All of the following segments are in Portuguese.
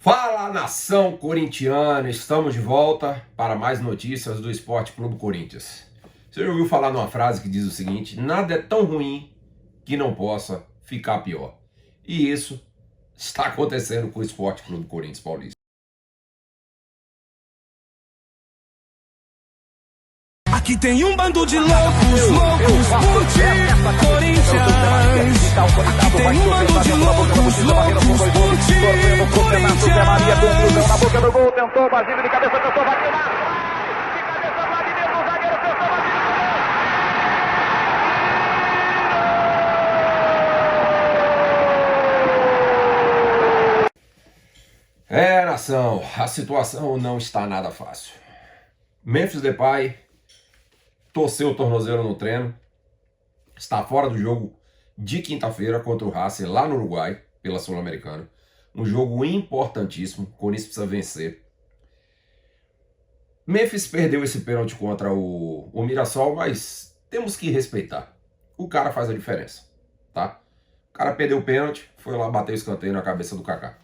Fala, nação corintiana! Estamos de volta para mais notícias do Esporte Clube Corinthians. Você já ouviu falar numa frase que diz o seguinte: nada é tão ruim que não possa ficar pior. E isso está acontecendo com o Esporte Clube Corinthians Paulista. Aqui tem um bando de loucos, loucos por ti, Corinthians. Aqui tem um bando de loucos, loucos por ti, Corinthians. Na boca do gol, tentou, Basílio de cabeça, tentou, bateu lá. De cabeça, Vladimir, o zagueiro tentou, Nação, a situação não está nada fácil. Memphis Depay torceu o tornozelo no treino, está fora do jogo de quinta-feira contra o Racing lá no Uruguai, pela Sul-Americana. Um jogo importantíssimo, o Corinthians precisa vencer. Memphis perdeu esse pênalti contra o Mirassol, mas temos que respeitar. O cara faz a diferença, tá? O cara perdeu o pênalti, foi lá bater o escanteio na cabeça do Kaká.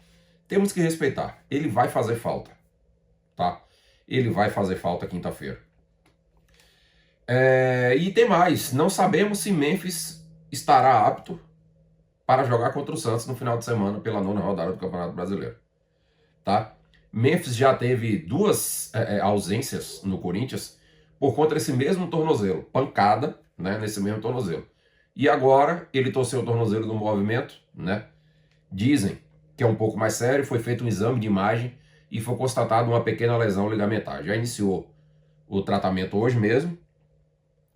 Temos que respeitar. Ele vai fazer falta, tá? Ele vai fazer falta quinta-feira. E tem mais, não sabemos se Memphis estará apto para jogar contra o Santos no final de semana pela 9ª rodada do Campeonato Brasileiro, tá? Memphis já teve duas ausências no Corinthians por conta desse mesmo tornozelo, pancada, né, nesse mesmo tornozelo. E agora ele torceu o tornozelo no movimento, né? Dizem que é um pouco mais sério, foi feito um exame de imagem e foi constatado uma pequena lesão ligamentar. Já iniciou o tratamento hoje mesmo.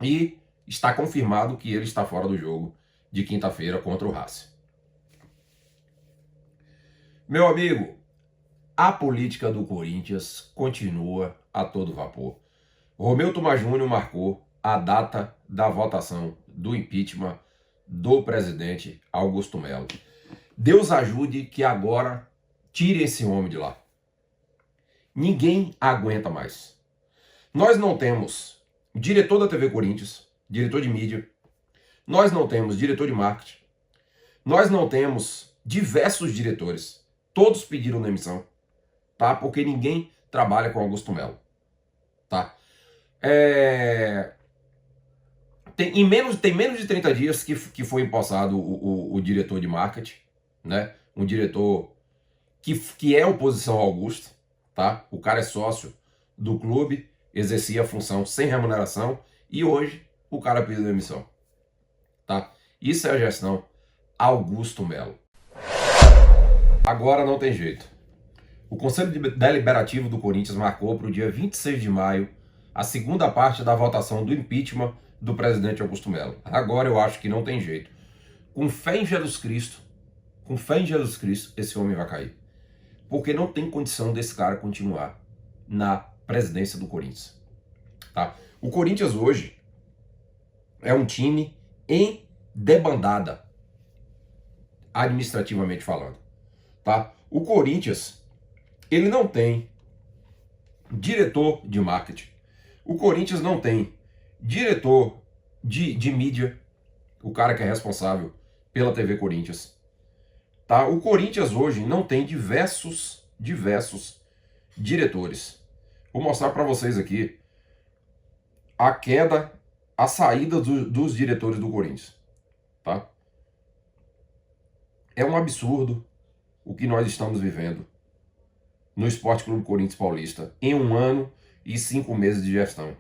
E está confirmado que ele está fora do jogo de quinta-feira contra o Racing. Meu amigo, a política do Corinthians continua a todo vapor. Romeu Thomaz Júnior marcou a data da votação do impeachment do presidente Augusto Melo. Deus ajude que agora tire esse homem de lá. Ninguém aguenta mais. Nós não temos diretor da TV Corinthians, diretor de mídia, nós não temos diretor de marketing, nós não temos diversos diretores, todos pediram demissão, tá? Porque ninguém trabalha com Augusto Melo, tá? Tem menos de 30 dias que foi empossado o diretor de marketing, né? Um diretor que é oposição ao Augusto, tá? O cara é sócio do clube, exercia a função sem remuneração e hoje o cara pediu demissão, tá? Isso é a gestão Augusto Melo. Agora não tem jeito. O Conselho Deliberativo do Corinthians marcou para o dia 26 de maio a segunda parte da votação do impeachment do presidente Augusto Melo. Agora eu acho que não tem jeito. Com fé em Jesus Cristo, esse homem vai cair. Porque não tem condição desse cara continuar na presidência do Corinthians, tá? O Corinthians hoje é um time em debandada, administrativamente falando, tá? O Corinthians, ele não tem diretor de marketing, o Corinthians não tem diretor de mídia, o cara que é responsável pela TV Corinthians, tá? O Corinthians hoje não tem diversos diretores. Vou mostrar para vocês aqui a saída dos diretores do Corinthians, tá? É um absurdo o que nós estamos vivendo no Esporte Clube Corinthians Paulista em 1 ano e 5 meses de gestão.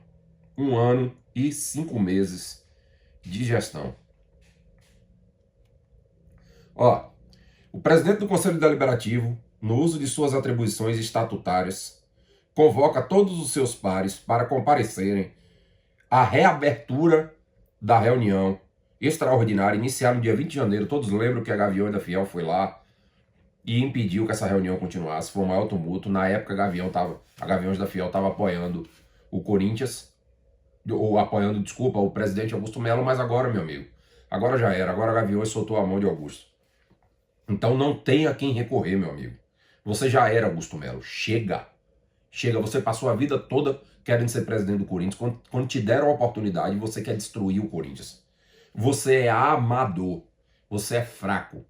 1 ano e 5 meses de gestão. Ó, o presidente do Conselho Deliberativo, no uso de suas atribuições estatutárias, convoca todos os seus pares para comparecerem à reabertura da reunião extraordinária iniciada no dia 20 de janeiro. Todos lembram que a Gaviões da Fiel foi lá e impediu que essa reunião continuasse. Foi um maior tumulto. Na época, a Gaviões da Fiel estava apoiando o Corinthians, ou apoiando, desculpa, o presidente Augusto Melo, mas agora, meu amigo, agora já era. Agora a Gaviões soltou a mão de Augusto. Então não tem a quem recorrer, meu amigo. Você já era Augusto Melo. Chega, você passou a vida toda querendo ser presidente do Corinthians. Quando te deram a oportunidade, você quer destruir o Corinthians. Você é amador, você é fraco.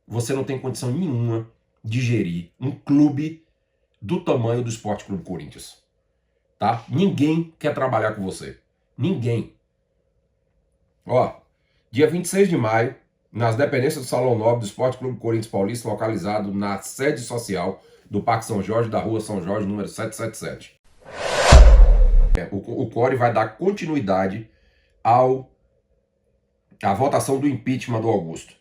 Você não tem condição nenhuma de gerir um clube do tamanho do Sport Clube Corinthians. Tá? Ninguém quer trabalhar com você. Ninguém. Ó, dia 26 de maio, nas dependências do Salão Nobre do Sport Clube Corinthians Paulista, localizado na sede social do Parque São Jorge, da Rua São Jorge, número 777. O CORE vai dar continuidade à votação do impeachment do Augusto.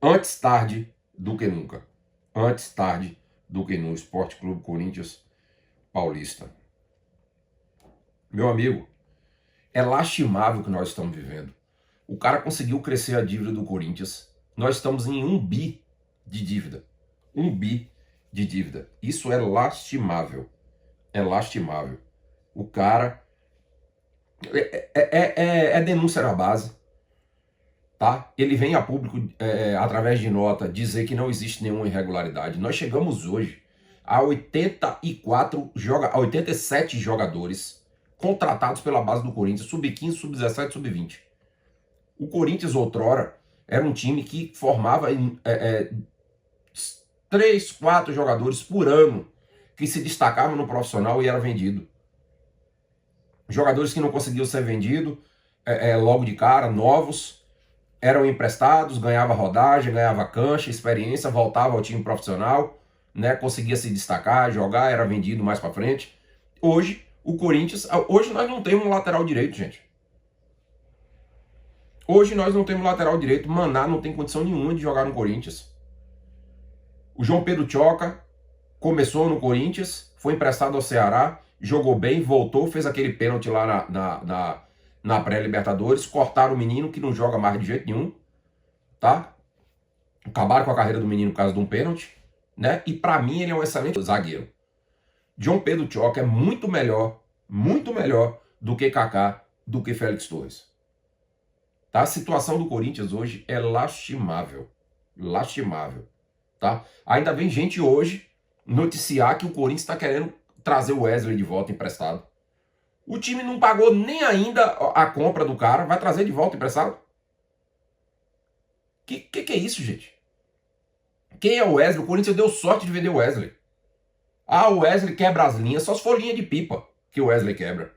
Antes tarde do que nunca. Antes tarde do que no Sport Clube Corinthians Paulista. Meu amigo, é lastimável o que nós estamos vivendo. O cara conseguiu crescer a dívida do Corinthians. Nós estamos em 1 bi de dívida. 1 bi de dívida. Isso é lastimável. É lastimável. O cara... É denúncia na base. Tá? Ele vem a público, através de nota, dizer que não existe nenhuma irregularidade. Nós chegamos hoje a 87 jogadores contratados pela base do Corinthians, sub-15, sub-17, sub-20. O Corinthians, outrora, era um time que formava 3, 4 jogadores por ano que se destacavam no profissional e era vendido. Jogadores que não conseguiam ser vendidos logo de cara, novos, eram emprestados, ganhava rodagem, ganhava cancha, experiência, voltava ao time profissional, né, conseguia se destacar, jogar, era vendido mais para frente. Hoje, o Corinthians... Hoje nós não temos um lateral direito, gente. Hoje nós não temos lateral direito. Maná não tem condição nenhuma de jogar no Corinthians. O João Pedro Choca começou no Corinthians, foi emprestado ao Ceará, jogou bem, voltou, fez aquele pênalti lá na pré-Libertadores, cortaram o menino que não joga mais de jeito nenhum, tá? Acabaram com a carreira do menino por causa de um pênalti, né? E pra mim ele é um excelente zagueiro. João Pedro Choca é muito melhor do que Kaká, do que Félix Torres. Tá? A situação do Corinthians hoje é lastimável. Lastimável. Tá? Ainda vem gente hoje noticiar que o Corinthians está querendo trazer o Wesley de volta emprestado. O time não pagou nem ainda a compra do cara, vai trazer de volta emprestado? Que é isso, gente? Quem é o Wesley? O Corinthians deu sorte de vender o Wesley. Ah, o Wesley quebra as linhas, só se for linha de pipa que o Wesley quebra.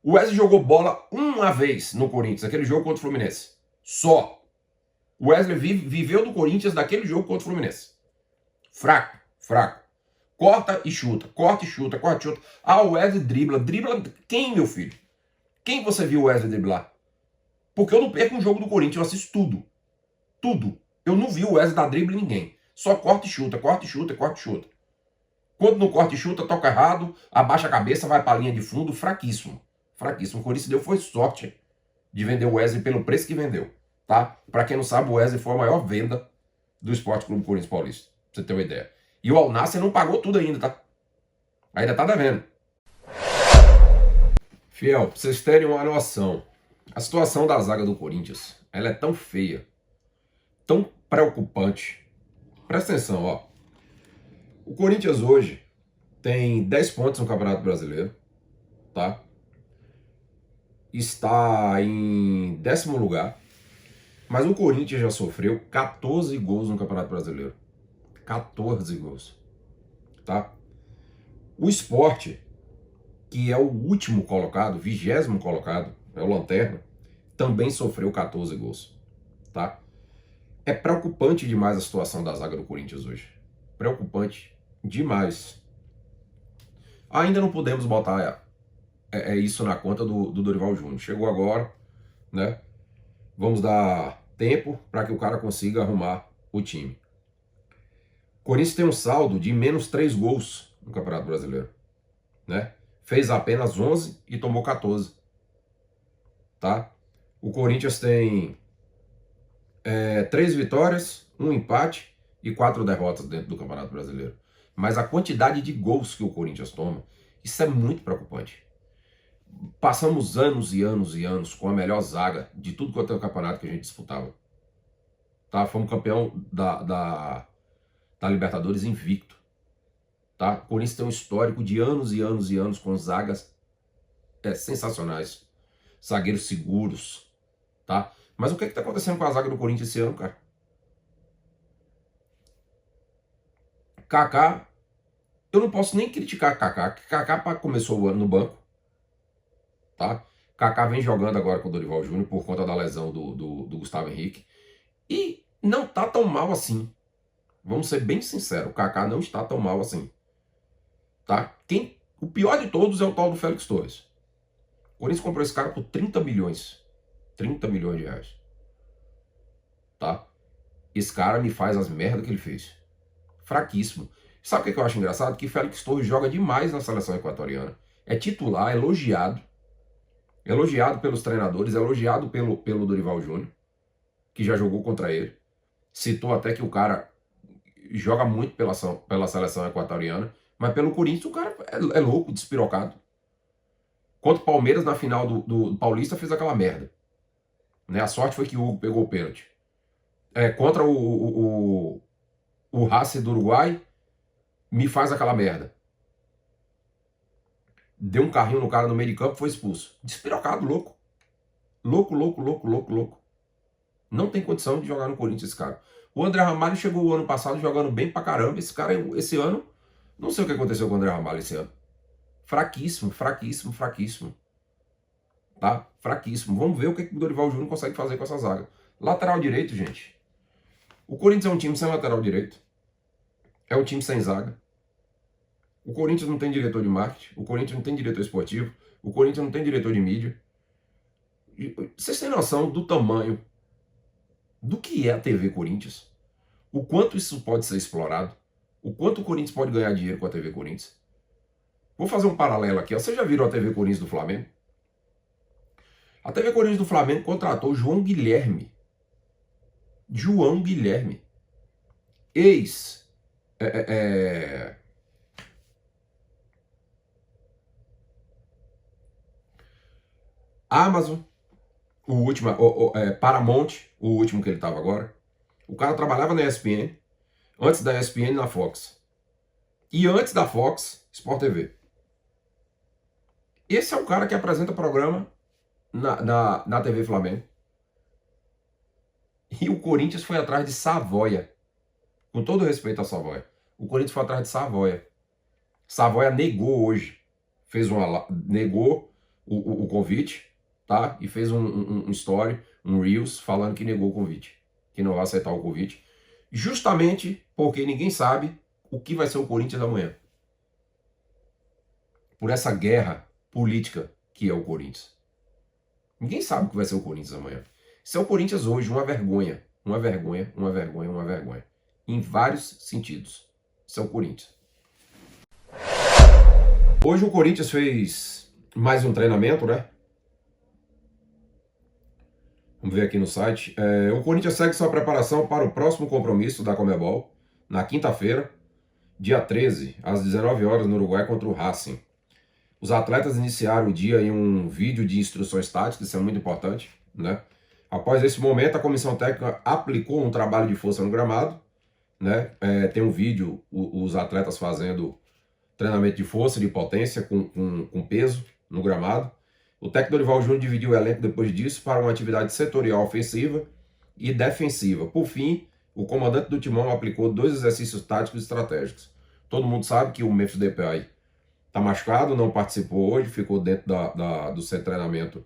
O Wesley jogou bola uma vez no Corinthians, aquele jogo contra o Fluminense. Só. O Wesley viveu do Corinthians daquele jogo contra o Fluminense. Fraco, fraco. Corta e chuta, corta e chuta, corta e chuta. Ah, o Wesley dribla. Dribla quem, meu filho? Quem você viu o Wesley driblar? Porque eu não perco um jogo do Corinthians, eu assisto tudo. Tudo. Eu não vi o Wesley dar drible em ninguém. Só corta e chuta, corta e chuta, corta e chuta. Quando não corta e chuta, toca errado, abaixa a cabeça, vai pra linha de fundo, fraquíssimo. Fraquíssimo. O Corinthians foi sorte de vender o Wesley pelo preço que vendeu, tá? Pra quem não sabe, o Wesley foi a maior venda do Sport Clube Corinthians Paulista, pra você ter uma ideia. E o Al Nassr não pagou tudo ainda, tá? Ainda tá devendo. Fiel, pra vocês terem uma noção, a situação da zaga do Corinthians, ela é tão feia, tão preocupante. Presta atenção, ó. O Corinthians hoje tem 10 pontos no Campeonato Brasileiro, tá? Está em 10º lugar, mas o Corinthians já sofreu 14 gols no Campeonato Brasileiro. 14 gols, tá? O Sport, que é o último colocado, 20º colocado, é o Lanterna, também sofreu 14 gols, tá? É preocupante demais a situação da zaga do Corinthians hoje. Preocupante demais. Ainda não podemos botar isso na conta do Dorival Júnior. Chegou agora, né? Vamos dar tempo para que o cara consiga arrumar o time. O Corinthians tem um saldo de menos 3 gols no Campeonato Brasileiro, né? Fez apenas 11 e tomou 14, tá? O Corinthians tem 3 vitórias, 1 empate e 4 derrotas dentro do Campeonato Brasileiro. Mas a quantidade de gols que o Corinthians toma, isso é muito preocupante. Passamos anos e anos e anos com a melhor zaga de tudo quanto é o campeonato que a gente disputava. Tá? Fomos campeão da Libertadores invicto. Tá? O Corinthians tem um histórico de anos e anos e anos com zagas sensacionais. Zagueiros seguros. Tá? Mas o que está acontecendo com a zaga do Corinthians esse ano, cara? Kaká, eu não posso nem criticar Kaká, que Kaká começou o ano no banco, tá? Kaká vem jogando agora com o Dorival Júnior por conta da lesão do Gustavo Henrique. E não tá tão mal assim. Vamos ser bem sinceros, o Kaká não está tão mal assim. Tá? O pior de todos é o tal do Félix Torres. O Corinthians comprou esse cara por 30 milhões. 30 milhões de reais. Tá? Esse cara me faz as merdas que ele fez. Fraquíssimo. Sabe o que eu acho engraçado? Que Félix Torres joga demais na seleção equatoriana. É titular, elogiado. Elogiado pelos treinadores, elogiado pelo Dorival Júnior, que já jogou contra ele. Citou até que o cara joga muito pela seleção equatoriana, mas pelo Corinthians o cara é louco, despirocado. Contra o Palmeiras na final do Paulista fez aquela merda. Né? A sorte foi que o Hugo pegou o pênalti. Contra o Racing do Uruguai, me faz aquela merda. Deu um carrinho no cara no meio de campo e foi expulso. Despirocado, louco. Louco. Não tem condição de jogar no Corinthians esse cara. O André Ramalho chegou o ano passado jogando bem pra caramba. Esse cara, esse ano, não sei o que aconteceu com o André Ramalho esse ano. Fraquíssimo. Tá? Fraquíssimo. Vamos ver o que o Dorival Júnior consegue fazer com essa zaga. Lateral direito, gente. O Corinthians é um time sem lateral direito. É um time sem zaga. O Corinthians não tem diretor de marketing. O Corinthians não tem diretor esportivo. O Corinthians não tem diretor de mídia. Vocês têm noção do tamanho do que é a TV Corinthians? O quanto isso pode ser explorado? O quanto o Corinthians pode ganhar dinheiro com a TV Corinthians? Vou fazer um paralelo aqui. Vocês já viram a TV Corinthians do Flamengo? A TV Corinthians do Flamengo contratou João Guilherme. Ex. Amazon. O último, Paramount, o último que ele estava agora. O cara trabalhava na ESPN, antes da ESPN na Fox. E antes da Fox, Sport TV. Esse é o cara que apresenta programa na TV Flamengo. E o Corinthians foi atrás de Savoia. Com todo respeito a Savoia. O Corinthians foi atrás de Savoia. Savoia negou hoje. Negou o convite. Tá? E fez um story, um Reels, falando que negou o convite, que não vai aceitar o convite, justamente porque ninguém sabe o que vai ser o Corinthians amanhã. Por essa guerra política que é o Corinthians. Ninguém sabe o que vai ser o Corinthians amanhã. Se é o Corinthians hoje, uma vergonha. Em vários sentidos. Isso é o Corinthians. Hoje o Corinthians fez mais um treinamento, né? Vamos ver aqui no site. O Corinthians segue sua preparação para o próximo compromisso da Conmebol, na quinta-feira, dia 13, às 19 horas, no Uruguai, contra o Racing. Os atletas iniciaram o dia em um vídeo de instruções táticas, isso é muito importante, né? Após esse momento, a comissão técnica aplicou um trabalho de força no gramado, né? Tem um vídeo, os atletas fazendo treinamento de força, de potência, com peso no gramado. O técnico Dorival Júnior dividiu o elenco depois disso para uma atividade setorial ofensiva e defensiva. Por fim, o comandante do timão aplicou 2 exercícios táticos e estratégicos. Todo mundo sabe que o Memphis Depay está machucado, não participou hoje, ficou dentro do centro de treinamento,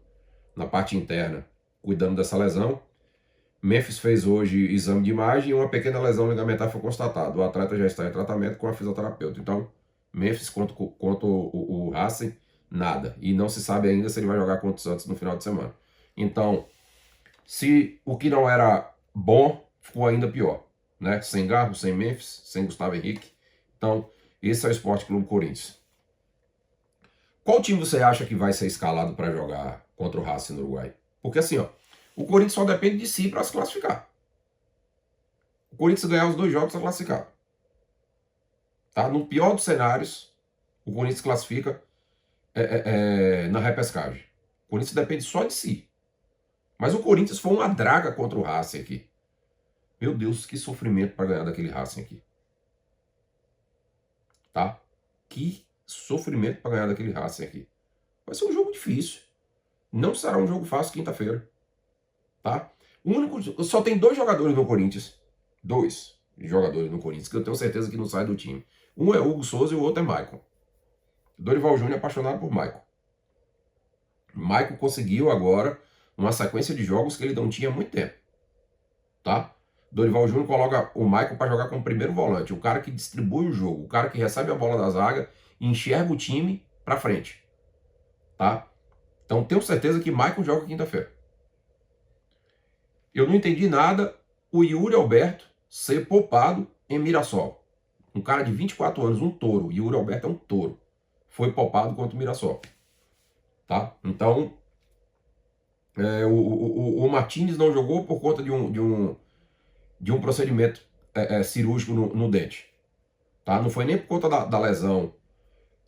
na parte interna, cuidando dessa lesão. Memphis fez hoje exame de imagem e uma pequena lesão ligamentar foi constatada. O atleta já está em tratamento com a fisioterapeuta. Então, Memphis contra o Racing, nada. E não se sabe ainda se ele vai jogar contra o Santos no final de semana. Então, se o que não era bom, ficou ainda pior. Né? Sem Garro, sem Memphis, sem Gustavo Henrique. Então, esse é o Sport Clube Corinthians. Qual time você acha que vai ser escalado para jogar contra o Racing no Uruguai? Porque assim, ó, o Corinthians só depende de si para se classificar. O Corinthians ganhar os 2 jogos está classificado. Tá? No pior dos cenários, o Corinthians classifica na repescagem. O Corinthians depende só de si. Mas o Corinthians foi uma draga contra o Racing aqui. Meu Deus, que sofrimento para ganhar daquele Racing aqui. Tá? Que sofrimento para ganhar daquele Racing aqui. Vai ser um jogo difícil. Não será um jogo fácil quinta-feira. Tá? Só tem 2 jogadores no Corinthians. 2. jogadores no Corinthians, que eu tenho certeza que não sai do time. Um é Hugo Souza e o outro é Maicon. Dorival Júnior é apaixonado por Maicon. Maicon conseguiu agora uma sequência de jogos que ele não tinha há muito tempo. Tá? Dorival Júnior coloca o Maicon para jogar como primeiro volante, o cara que distribui o jogo, o cara que recebe a bola da zaga e enxerga o time para frente. Tá? Então tenho certeza que Maicon joga quinta-feira. Eu não entendi nada o Yuri Alberto ser poupado em Mirassol. Um cara de 24 anos, um touro. Yuri Alberto é um touro. Foi poupado contra o Mirassol. Tá? Então, o Martínez não jogou por conta de um procedimento cirúrgico no dente. Tá? Não foi nem por conta da lesão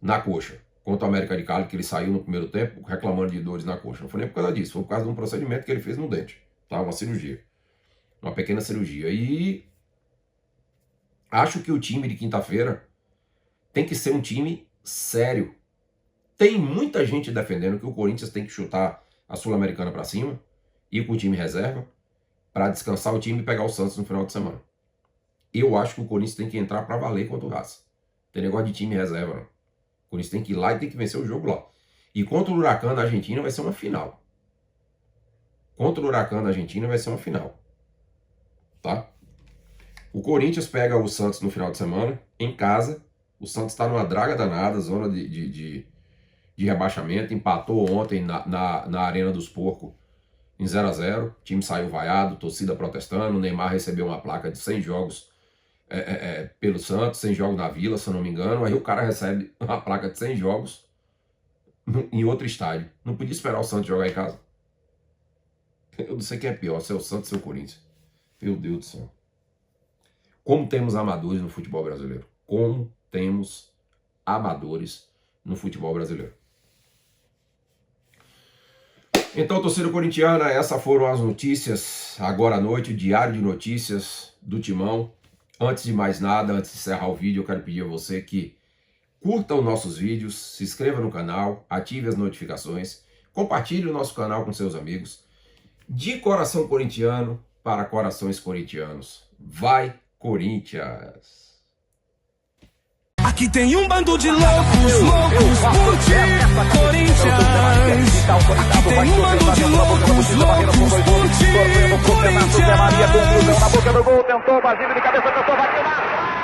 na coxa contra o América de Cali, que ele saiu no primeiro tempo reclamando de dores na coxa. Não foi nem por causa disso, foi por causa de um procedimento que ele fez no dente. Tá? Uma cirurgia. Uma pequena cirurgia. E acho que o time de quinta-feira tem que ser um time sério. Tem muita gente defendendo que o Corinthians tem que chutar a Sul-Americana para cima, ir com o time reserva, para descansar o time e pegar o Santos no final de semana. Eu acho que o Corinthians tem que entrar para valer contra o Racing. Tem negócio de time reserva, não. O Corinthians tem que ir lá e tem que vencer o jogo lá. E contra o Huracan da Argentina vai ser uma final. Contra o Huracan da Argentina vai ser uma final. Tá? O Corinthians pega o Santos no final de semana, em casa. O Santos está numa draga danada, zona de rebaixamento. Empatou ontem na Arena dos Porcos em 0-0. O time saiu vaiado, torcida protestando. O Neymar recebeu uma placa de 100 jogos pelo Santos, 100 jogos na Vila, se eu não me engano. Aí o cara recebe uma placa de 100 jogos em outro estádio. Não podia esperar o Santos jogar em casa. Eu não sei quem é pior, se é o Santos ou o Corinthians. Meu Deus do céu. Como temos amadores no futebol brasileiro. Como temos amadores no futebol brasileiro. Então, torcida corintiana, essas foram as notícias agora à noite, o diário de notícias do Timão. Antes de mais nada, antes de encerrar o vídeo, eu quero pedir a você que curta os nossos vídeos, se inscreva no canal, ative as notificações, compartilhe o nosso canal com seus amigos. De coração corintiano para corações corintianos. Vai, Corinthians! Aqui tem um bando de loucos, loucos por ti, Corinthians. Aqui tem um bando de loucos, loucos por ti, Corinthians. Maria, conclusão na boca do gol, tentou, Basílio de cabeça, tentou, bateu na